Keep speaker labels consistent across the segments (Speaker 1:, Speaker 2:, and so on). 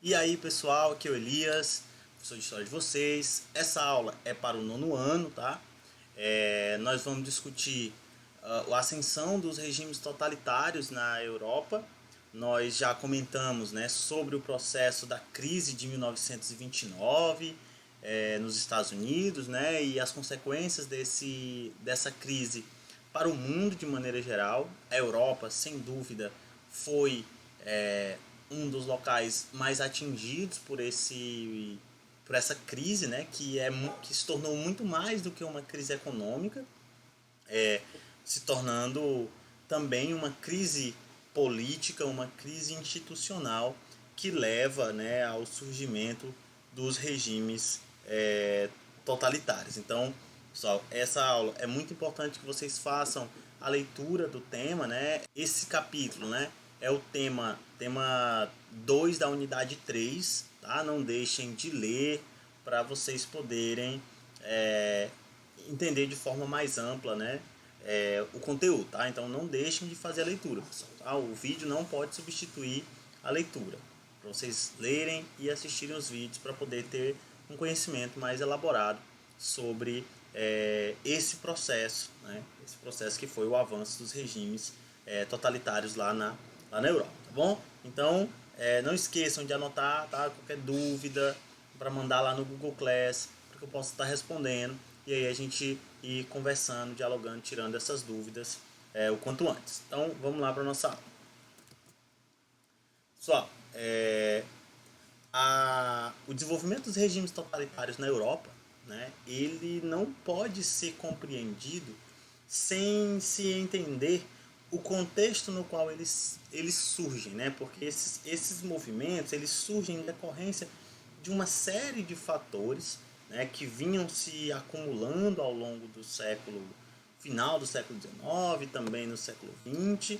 Speaker 1: E aí pessoal, aqui é o Elias, professor de História de vocês. Essa aula é para o nono ano, tá? Nós vamos discutir a ascensão dos regimes totalitários na Europa. Nós já comentamos, né, sobre o processo da crise de 1929 nos Estados Unidos, né, e as consequências dessa crise para o mundo de maneira geral. A Europa, sem dúvida, foi um dos locais mais atingidos por essa crise, né, que se tornou muito mais do que uma crise econômica, se tornando também uma crise política, uma crise institucional que leva, né, ao surgimento dos regimes totalitários. Então, pessoal, essa aula é muito importante que vocês façam a leitura do tema, né? Esse capítulo, né, é o tema 2 da unidade 3, tá? Não deixem de ler para vocês poderem entender de forma mais ampla, né, o conteúdo, tá? Então não deixem de fazer a leitura, pessoal, tá? O vídeo não pode substituir a leitura, para vocês lerem e assistirem os vídeos para poder ter um conhecimento mais elaborado sobre esse processo, né? Esse processo que foi o avanço dos regimes totalitários lá na Europa, tá bom? Então não esqueçam de anotar, tá? Qualquer dúvida para mandar lá no Google Class, para que eu possa estar respondendo, e aí a gente ir conversando, dialogando, tirando essas dúvidas o quanto antes. Então vamos lá para a nossa aula. Pessoal, o desenvolvimento dos regimes totalitários na Europa, né, ele não pode ser compreendido sem se entender o contexto no qual eles surgem, né? Porque esses movimentos eles surgem em decorrência de uma série de fatores, né, que vinham se acumulando ao longo do final do século XIX, também no século XX,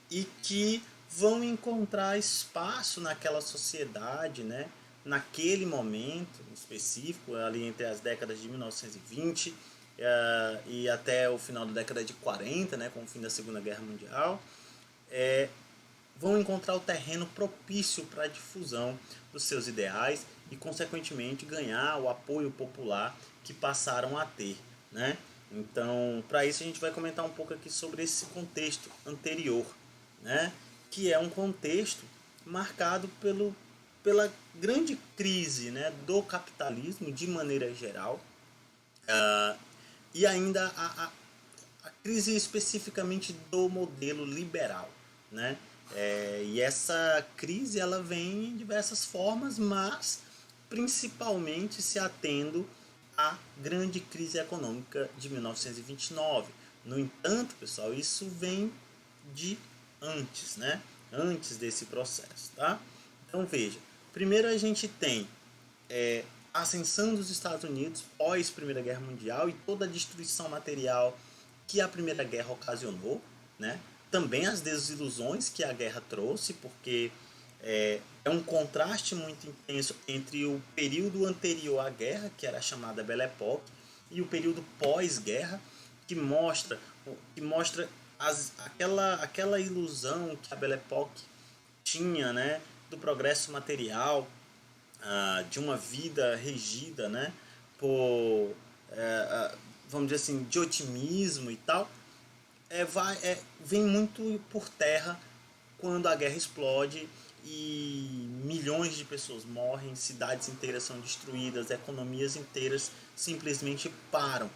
Speaker 1: e que vão encontrar espaço naquela sociedade, né, naquele momento específico, ali entre as décadas de 1920 e até o final da década de 40, né, com o fim da Segunda Guerra Mundial, vão encontrar o terreno propício para a difusão dos seus ideais e, consequentemente, ganhar o apoio popular que passaram a ter, né? Então, para isso a gente vai comentar um pouco aqui sobre esse contexto anterior, né? Que é um contexto marcado pela grande crise, né, do capitalismo de maneira geral, e ainda a crise especificamente do modelo liberal, né? E essa crise ela vem em diversas formas, mas principalmente se atendo à grande crise econômica de 1929. No entanto, pessoal, isso vem de antes, né? Antes desse processo, tá? Então veja, primeiro a gente tem a ascensão dos Estados Unidos pós Primeira Guerra Mundial e toda a destruição material que a Primeira Guerra ocasionou, né? Também as desilusões que a guerra trouxe, porque é um contraste muito intenso entre o período anterior à guerra, que era a chamada Belle Époque, e o período pós-guerra, que mostra aquela ilusão que a Belle Époque tinha, né, do progresso material, de uma vida regida, né, por, vamos dizer assim, de otimismo e tal, vem muito por terra quando a guerra explode e milhões de pessoas morrem, cidades inteiras são destruídas, economias inteiras simplesmente param.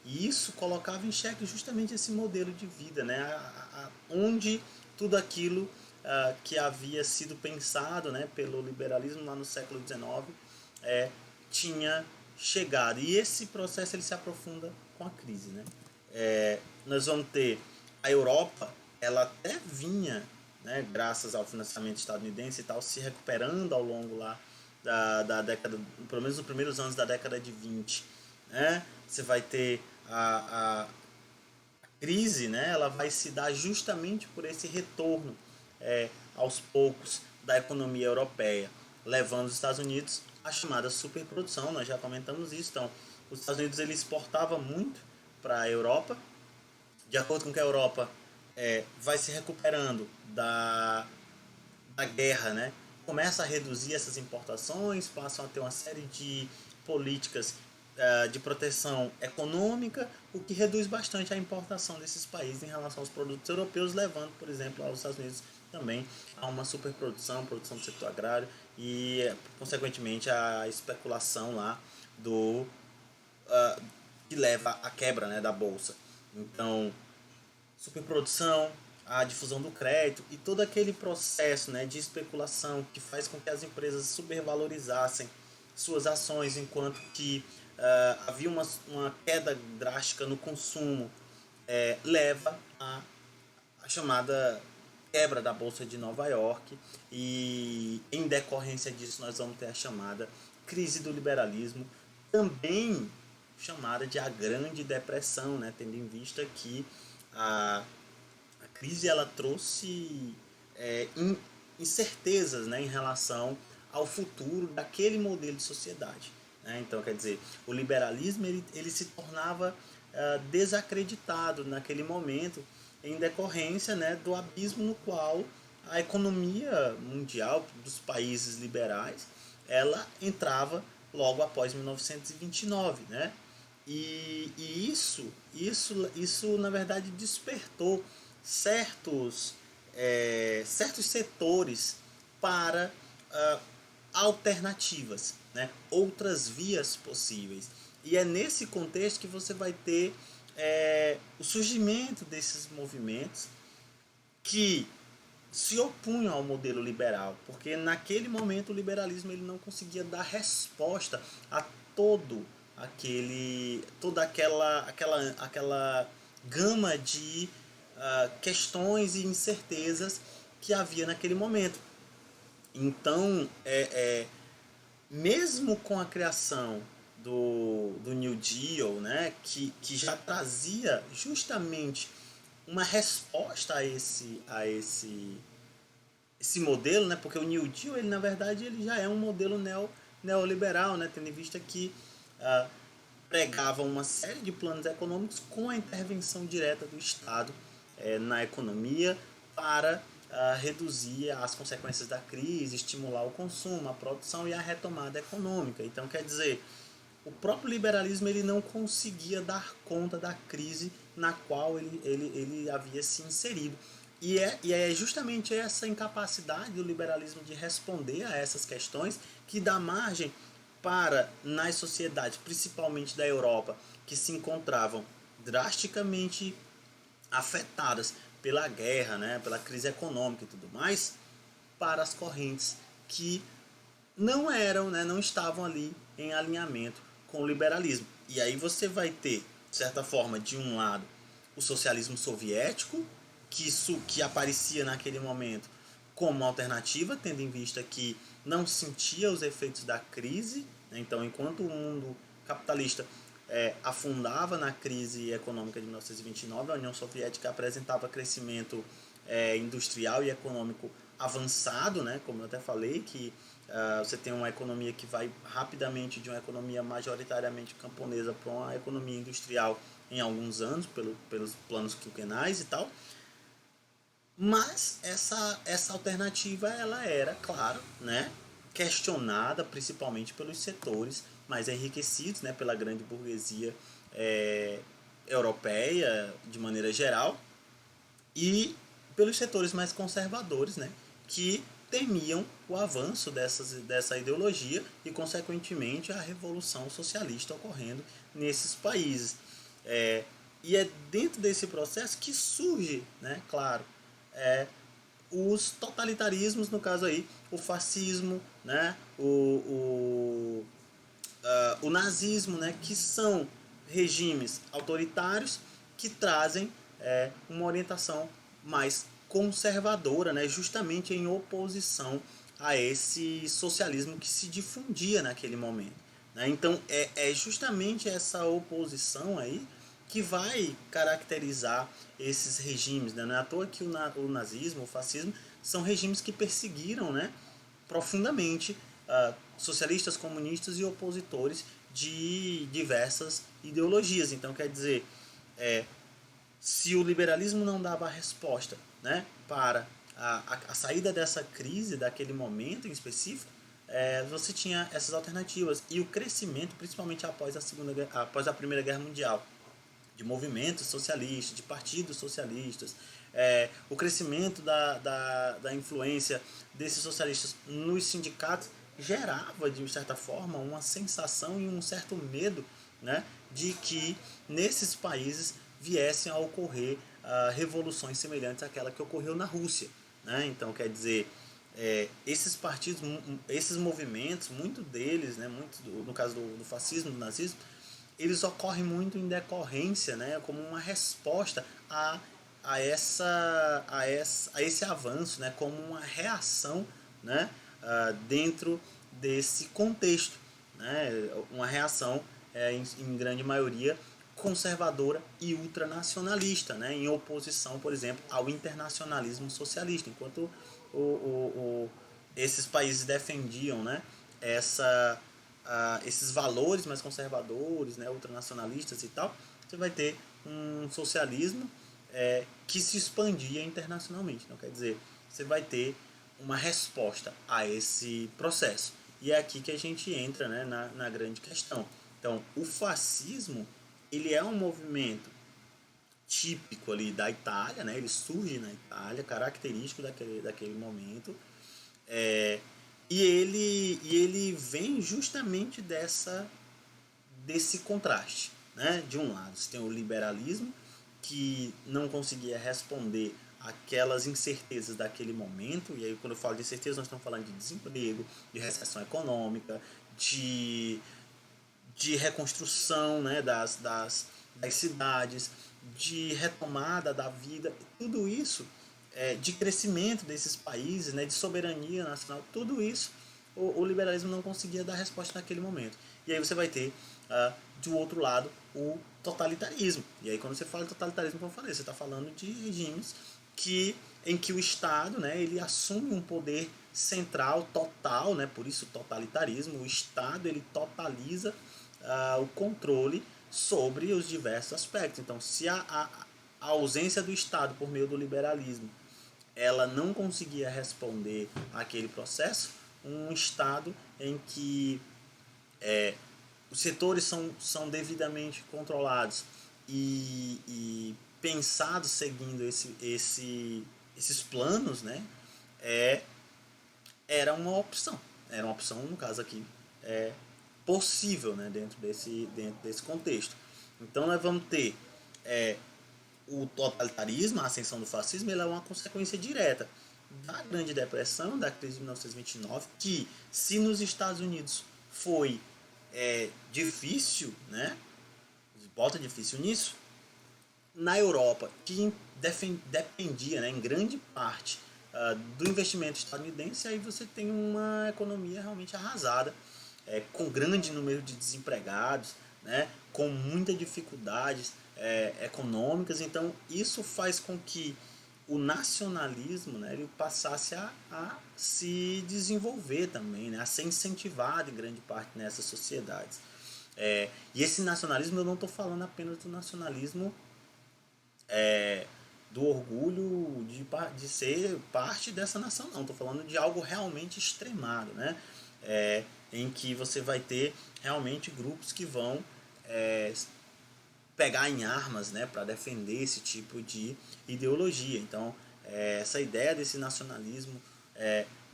Speaker 1: E isso colocava em xeque justamente esse modelo de vida, né? Onde tudo aquilo que havia sido pensado, né, pelo liberalismo lá no século XIX tinha chegado. E esse processo ele se aprofunda com a crise, né? Nós vamos ter a Europa, ela até vinha, né, graças ao financiamento estadunidense e tal, se recuperando ao longo lá da década, pelo menos nos primeiros anos da década de 20, né? Você vai ter a crise, né? Ela vai se dar justamente por esse retorno aos poucos da economia europeia, levando os Estados Unidos à chamada superprodução. Nós já comentamos isso. Então, os Estados Unidos ele exportava muito para a Europa. De acordo com que a Europa vai se recuperando da guerra, né, começa a reduzir essas importações, passam a ter uma série de políticas de proteção econômica, o que reduz bastante a importação desses países em relação aos produtos europeus, levando, por exemplo, aos Estados Unidos também a uma superprodução, produção do setor agrário e, consequentemente, a especulação lá do que leva à quebra, né, da bolsa. Então, superprodução, a difusão do crédito e todo aquele processo, né, de especulação que faz com que as empresas supervalorizassem suas ações, enquanto que havia uma queda drástica no consumo, leva a chamada quebra da Bolsa de Nova York, e em decorrência disso nós vamos ter a chamada crise do liberalismo, também chamada de a Grande Depressão, né, tendo em vista que a crise ela trouxe incertezas, né, em relação ao futuro daquele modelo de sociedade. Né? Então, quer dizer, o liberalismo ele se tornava desacreditado naquele momento em decorrência, né, do abismo no qual a economia mundial dos países liberais ela entrava logo após 1929, né? E isso na verdade despertou certos setores para alternativas, né? Outras vias possíveis. E é nesse contexto que você vai ter o surgimento desses movimentos que se opunham ao modelo liberal, porque naquele momento o liberalismo ele não conseguia dar resposta a toda aquela gama de questões e incertezas que havia naquele momento. Então, mesmo com a criação do New Deal, né, que já trazia justamente uma resposta a esse modelo, né, porque o New Deal, ele, na verdade, ele já é um modelo neoliberal, né, tendo em vista que pregava uma série de planos econômicos com a intervenção direta do Estado na economia para reduzir as consequências da crise, estimular o consumo, a produção e a retomada econômica. Então, quer dizer, o próprio liberalismo ele não conseguia dar conta da crise na qual ele havia se inserido. E é justamente essa incapacidade do liberalismo de responder a essas questões que dá margem para, nas sociedades, principalmente da Europa, que se encontravam drasticamente afetadas pela guerra, né, pela crise econômica e tudo mais, para as correntes que não eram, né, não estavam ali em alinhamento com o liberalismo. E aí você vai ter, de certa forma, de um lado, o socialismo soviético, que aparecia naquele momento como alternativa, tendo em vista que não sentia os efeitos da crise. Né? Então, enquanto o mundo capitalista afundava na crise econômica de 1929, a União Soviética apresentava crescimento industrial e econômico avançado, né? Como eu até falei, que você tem uma economia que vai rapidamente de uma economia majoritariamente camponesa para uma economia industrial em alguns anos, pelos planos quinquenais e tal. Mas essa alternativa ela era, claro, né, questionada principalmente pelos setores mais enriquecidos, né, pela grande burguesia europeia de maneira geral, e pelos setores mais conservadores, né, que temiam o avanço dessa ideologia e, consequentemente, a revolução socialista ocorrendo nesses países. E é dentro desse processo que surge, né, claro, os totalitarismos, no caso aí, o fascismo, né, o nazismo, né, que são regimes autoritários que trazem uma orientação mais conservadora, né, justamente em oposição a esse socialismo que se difundia naquele momento. Né? Então é justamente essa oposição aí que vai caracterizar esses regimes. Né? Não é à toa que o nazismo, o fascismo, são regimes que perseguiram, né, profundamente socialistas, comunistas e opositores de diversas ideologias. Então, quer dizer, se o liberalismo não dava resposta, né, para a saída dessa crise, daquele momento em específico, você tinha essas alternativas. E o crescimento, principalmente após a Primeira Guerra Mundial, de movimentos socialistas, de partidos socialistas, o crescimento da influência desses socialistas nos sindicatos gerava, de certa forma, uma sensação e um certo medo, né, de que nesses países viessem a ocorrer revoluções semelhantes àquela que ocorreu na Rússia. Né? Então, quer dizer, esses partidos, esses movimentos, muito deles, né, no caso do fascismo, do nazismo, eles ocorrem muito em decorrência, né, como uma resposta a esse avanço, né, como uma reação, né, dentro desse contexto, né, uma reação em grande maioria conservadora e ultranacionalista, né, em oposição, por exemplo, ao internacionalismo socialista, enquanto esses países defendiam, né, esses valores mais conservadores, né, ultranacionalistas e tal, você vai ter um socialismo que se expandia internacionalmente. Então, quer dizer, você vai ter uma resposta a esse processo. E é aqui que a gente entra, né, na grande questão. Então, o fascismo, ele é um movimento típico ali da Itália, né? Ele surge na Itália, característico daquele momento, e ele vem justamente desse contraste, né? De um lado, você tem o liberalismo, que não conseguia responder aquelas incertezas daquele momento, e aí quando eu falo de incerteza, nós estamos falando de desemprego, de recessão econômica, de reconstrução, né, das cidades, de retomada da vida, tudo isso, de crescimento desses países, né, de soberania nacional, tudo isso o liberalismo não conseguia dar resposta naquele momento. E aí você vai ter, do outro lado, o totalitarismo. E aí quando você fala de totalitarismo, como eu falei, você está falando de regimes em que o Estado, né, ele assume um poder central total, né, por isso totalitarismo, o Estado ele totaliza o controle sobre os diversos aspectos. Então, se a ausência do Estado por meio do liberalismo ela não conseguia responder àquele processo, um Estado em que os setores são devidamente controlados e pensados seguindo esses planos, né, era uma opção. Era uma opção, no caso aqui, possível, né, dentro desse contexto. Então nós vamos ter o totalitarismo, a ascensão do fascismo, ele é uma consequência direta da Grande Depressão, da crise de 1929, que se nos Estados Unidos foi difícil, né, bota difícil nisso, na Europa, que dependia, né, em grande parte do investimento estadunidense, aí você tem uma economia realmente arrasada, com grande número de desempregados, né, com muitas dificuldades econômicas. Então, isso faz com que o nacionalismo, né, ele passasse a se desenvolver também, né, a ser incentivado em grande parte nessas sociedades. E esse nacionalismo, eu não estou falando apenas do nacionalismo do orgulho de ser parte dessa nação, não. Estou falando de algo realmente extremado, né? Em que você vai ter realmente grupos que vão pegar em armas, né, para defender esse tipo de ideologia. Então, essa ideia desse nacionalismo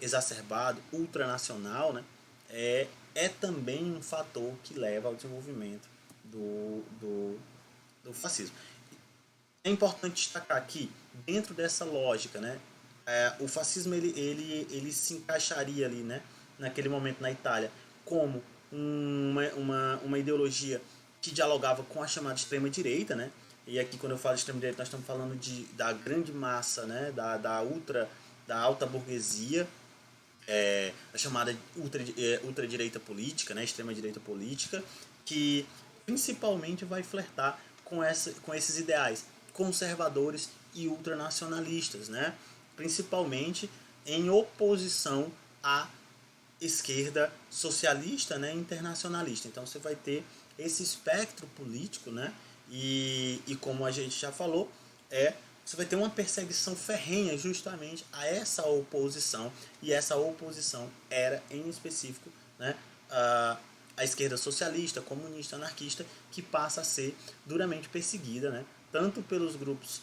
Speaker 1: exacerbado, ultranacional, né, é também um fator que leva ao desenvolvimento do fascismo. É importante destacar aqui, dentro dessa lógica, né, o fascismo ele se encaixaria ali, né, naquele momento na Itália como uma ideologia que dialogava com a chamada extrema-direita, né? E aqui quando eu falo de extrema-direita nós estamos falando da grande massa, né, da alta burguesia, a chamada ultradireita política, né, extrema-direita política, que principalmente vai flertar com esses ideais conservadores e ultranacionalistas, né? Principalmente em oposição à esquerda socialista, né, internacionalista. Então você vai ter esse espectro político, né, e como a gente já falou, você vai ter uma perseguição ferrenha justamente a essa oposição, e essa oposição era, em específico, né, a esquerda socialista, comunista, anarquista, que passa a ser duramente perseguida, né, tanto pelos grupos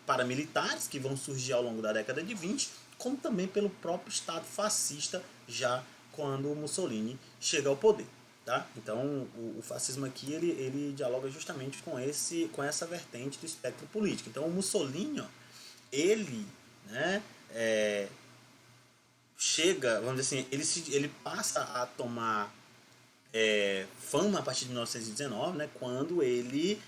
Speaker 1: paramilitares que vão surgir ao longo da década de 20, como também pelo próprio Estado fascista, já quando o Mussolini chega ao poder. Tá? Então o fascismo aqui ele dialoga justamente com essa vertente do espectro político. Então o Mussolini, ó, ele, né, chega, vamos dizer assim, ele passa a tomar fama a partir de 1919, né, quando ele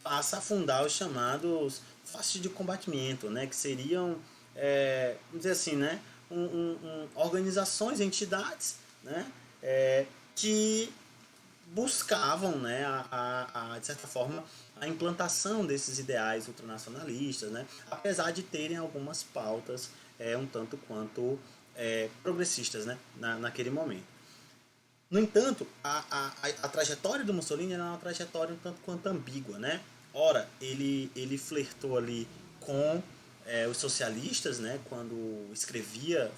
Speaker 1: passa a fundar os chamados fascistas de combatimento, né, que seriam, vamos dizer assim, né, organizações, entidades, né, que buscavam, né, de certa forma, a implantação desses ideais ultranacionalistas, né, apesar de terem algumas pautas um tanto quanto progressistas, né, naquele momento. No entanto, a trajetória do Mussolini era uma trajetória um tanto quanto ambígua, né? Ora, ele flertou ali com os socialistas, né? Quando escrevia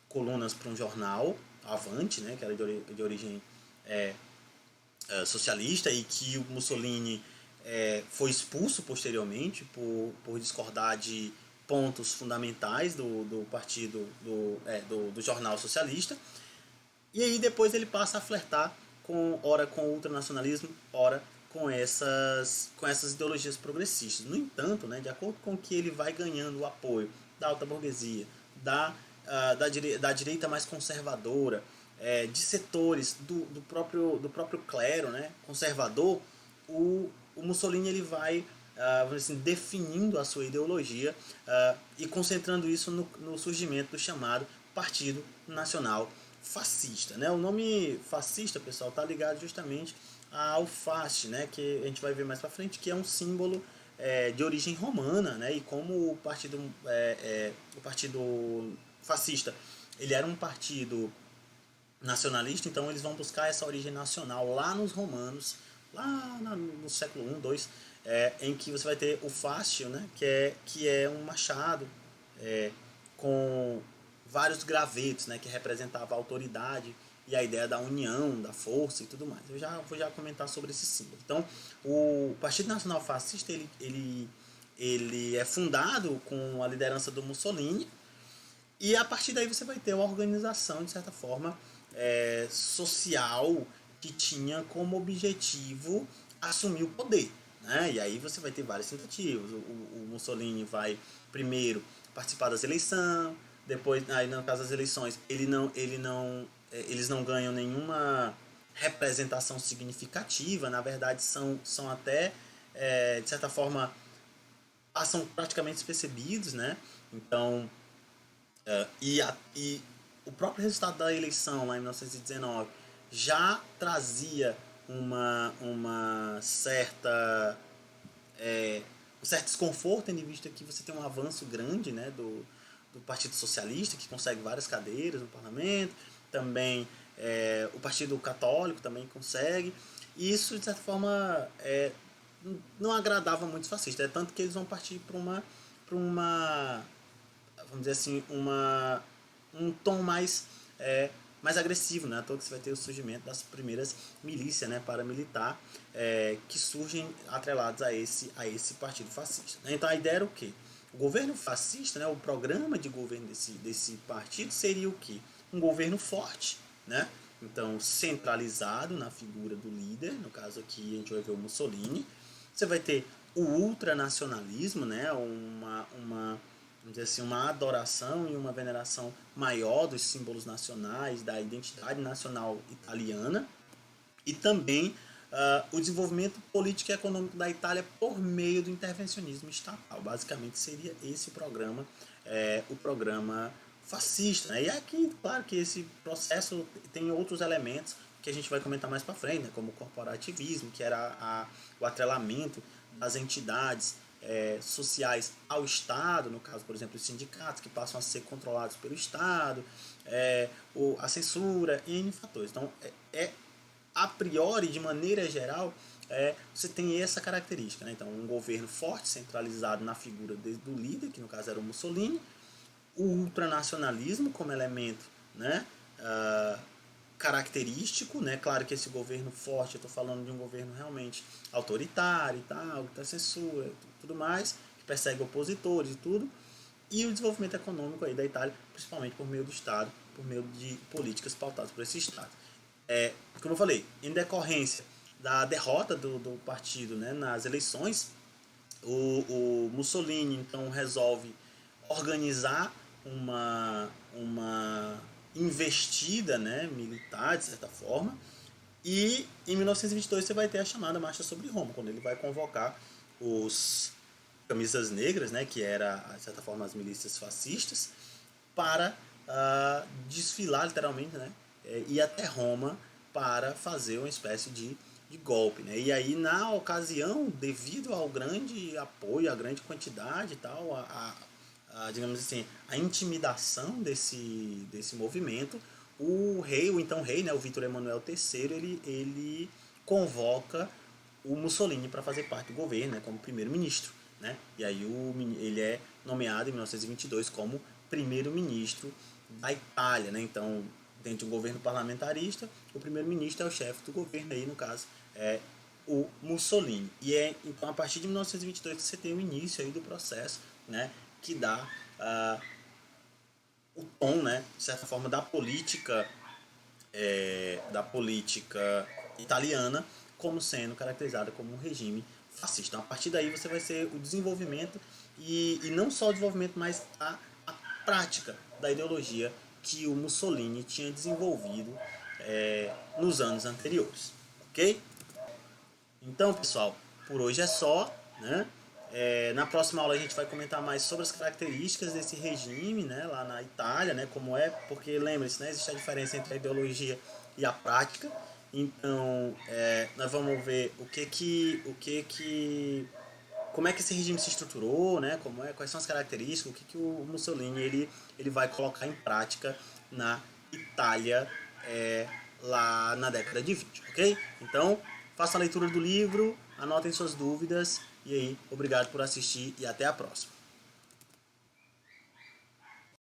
Speaker 1: colunas para um jornal, Avante, né? Que era de origem socialista, e que o Mussolini foi expulso posteriormente por discordar de pontos fundamentais do partido do jornal socialista. E aí depois ele passa a flertar ora com o ultranacionalismo, ora com essas ideologias progressistas. No entanto, né, de acordo com que ele vai ganhando o apoio da alta burguesia, da direita mais conservadora, de setores do próprio clero, né, conservador, o Mussolini ele vai vamos dizer assim, definindo a sua ideologia e concentrando isso no surgimento do chamado Partido Nacional Fascista, né? O nome fascista, pessoal, tá ligado justamente ao fasci, né? Que a gente vai ver mais para frente, que é um símbolo de origem romana, né? E como o partido fascista, ele era um partido nacionalista, então eles vão buscar essa origem nacional lá nos romanos, lá no século I, II, em que você vai ter o fascio, né? Que é um machado com vários gravetos, né, que representava a autoridade e a ideia da união, da força e tudo mais. Eu vou comentar sobre esse símbolo. Então, o Partido Nacional Fascista ele é fundado com a liderança do Mussolini, e a partir daí você vai ter uma organização, de certa forma, social, que tinha como objetivo assumir o poder. Né? E aí você vai ter várias tentativas. O Mussolini vai primeiro participar das eleições, depois, aí no caso das eleições, eles não ganham nenhuma representação significativa. Na verdade, são até, de certa forma, passam praticamente despercebidos, né? Então, e o próprio resultado da eleição lá em 1919 já trazia uma certa um certo desconforto, tendo em vista que você tem um avanço grande, né, do Partido Socialista, que consegue várias cadeiras no parlamento, também o Partido Católico também consegue, e isso, de certa forma, não agradava muito os fascistas, tanto que eles vão partir para uma vamos dizer assim, um tom mais agressivo, né? À toa que você vai ter o surgimento das primeiras milícias, né, paramilitar, que surgem atrelados a esse partido fascista. Né? Então a ideia era o quê? O governo fascista, né, o programa de governo desse partido seria o quê? Um governo forte, né? Então centralizado na figura do líder, no caso aqui a gente vai ver o Mussolini. Você vai ter o ultranacionalismo, né? Vamos dizer assim, uma adoração e uma veneração maior dos símbolos nacionais, da identidade nacional italiana, e também o desenvolvimento político e econômico da Itália por meio do intervencionismo estatal. Basicamente seria esse o programa fascista. Né? E aqui, claro que esse processo tem outros elementos que a gente vai comentar mais para frente, né? Como o corporativismo, que era o atrelamento das entidades sociais ao Estado, no caso, por exemplo, os sindicatos, que passam a ser controlados pelo Estado, a censura e N fatores. Então, a priori, de maneira geral, você tem essa característica, né? Então, um governo forte, centralizado na figura do líder, que no caso era o Mussolini, o ultranacionalismo como elemento, né, característico, né? Claro que esse governo forte, eu estou falando de um governo realmente autoritário e tal, que tem censura e tudo mais, que persegue opositores e tudo, e o desenvolvimento econômico aí da Itália, principalmente por meio do Estado, por meio de políticas pautadas por esse Estado. Como eu falei, em decorrência da derrota do partido, né, nas eleições, o Mussolini então resolve organizar uma investida, né, militar, de certa forma, e em 1922 você vai ter a chamada Marcha sobre Roma, quando ele vai convocar os camisas negras, né, que era, de certa forma, as milícias fascistas, para desfilar, literalmente, né, ir até Roma para fazer uma espécie de golpe. Né? E aí, na ocasião, devido ao grande apoio, à grande quantidade e tal, digamos assim, a intimidação desse movimento, o rei, o então rei, né, o Vítor Emanuel III, ele convoca o Mussolini para fazer parte do governo, né, como primeiro-ministro. Né? E aí ele é nomeado em 1922 como primeiro-ministro da Itália. Né? Então, dentro de um governo parlamentarista, o primeiro-ministro é o chefe do governo, aí no caso é o Mussolini. E então a partir de 1922 você tem o início aí do processo, né, que dá o tom, né, de certa forma, da política italiana como sendo caracterizada como um regime fascista. Então, a partir daí você vai ser o desenvolvimento e não só o desenvolvimento, mas a prática da ideologia que o Mussolini tinha desenvolvido nos anos anteriores, ok? Então, pessoal, por hoje é só, né? Na próxima aula a gente vai comentar mais sobre as características desse regime, né, lá na Itália, né, como é, porque lembre-se, né, existe a diferença entre a ideologia e a prática. Então, nós vamos ver como é que esse regime se estruturou, né, quais são as características, o que o Mussolini ele vai colocar em prática na Itália lá na década de 20, ok? Então, faça a leitura do livro, anotem suas dúvidas e aí, obrigado por assistir e até a próxima.